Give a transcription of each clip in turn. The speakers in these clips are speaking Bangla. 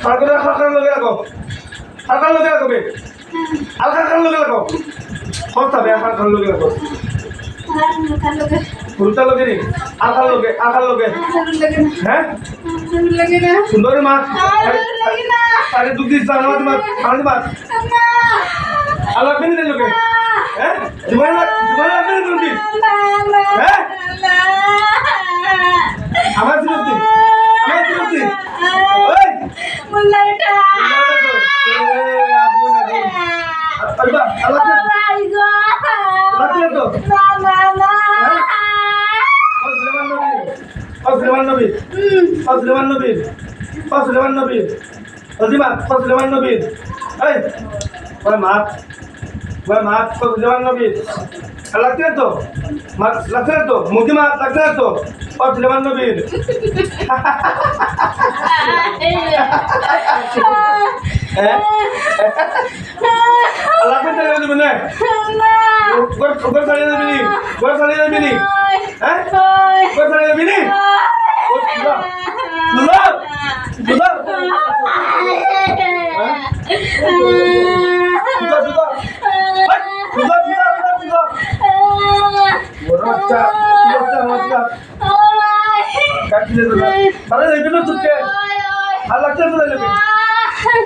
সারকার সারকার লগে রাখো সারকার লগে রাখো বে আল সারকার লগে রাখো সস্তা বে সারকার লগে রাখো ফুলটা লগে নি আকার লগে হ্যাঁ সুন্দর মাছ আরে দুধ দিস আমাদের মাছ আল্লাহ পেন দে লগে হ্যাঁ জীবন লাগবে না তুমি হ্যাঁ আমার সিরতি ওই মুল্লাটা আল্লাহ আল্লাহ তো সুলেমান নবী অজিমাত সুলেমান নবী এই ওই মাছ সুলেমান নবী লাগছে তো মাছ লাগছে তো মুদি মাছ লাগছে তো সুলেমান নবীর আল্লাহ পেতে দেবে না ঘর ছাড়িয়ে দেবি নি হ্যাঁ ঘর ছাড়িয়ে দেবি নি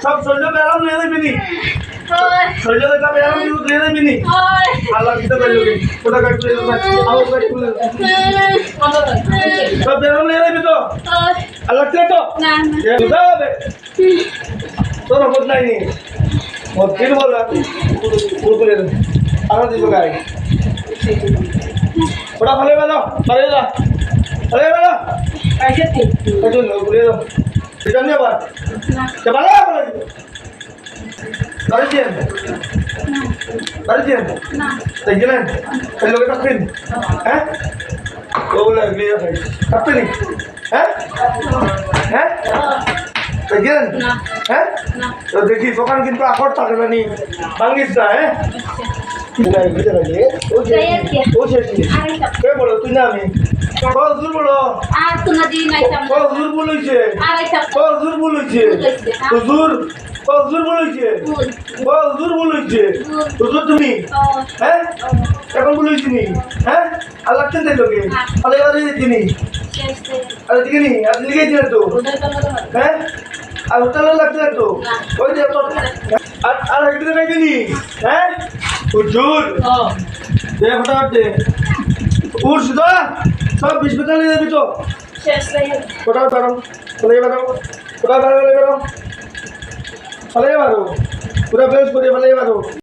সব শরীর ব্যায়াম নিয়ে দেবি নি শরীর ব্যায়াম নিয়ে দেবি নি আল্লাহ দিতে পারলো ওটা কাট করে সব ব্যায়াম নিয়ে দেবি তো আল্লাহ কে তো তোর হোক নাই নি ওর ফির বল পুরোপুরি আরো দিব গাড়ি ওটা ভালো বেলো ভালো ঘুরে দাও এটা নিয়ে আবার ভালো বাড়ি তাই গেলেন তাই লোকে কাটবেন হ্যাঁ ওগুলো কাটবেন হ্যাঁ হ্যাঁ তাই গেলেন হ্যাঁ তো দেখি দোকান কিন্তু আকর থাকে না নি ভাঙ্গিস না হ্যাঁ বলো তুই না আমি হুজুর বলো হুজুর বলেছে হুজুর বলেছে হুজুর তুমি হ্যাঁ এখন বলেছি নি হ্যাঁ আর লাগছেন তাই লোকে আলে আরে দিনি আরে দিনি আপনি লিখেছিলেন তো হ্যাঁ আর হোটেলে লাগছে তো ওই যে আর একদিন দিনি হ্যাঁ হুজুর ফটাফট দে উঠ সুদা সব বিস্কুট নিয়ে যাবি তো ফটাফট বেরো ফটাফট বেরো পুরা বেশ করে ফেলে বেরো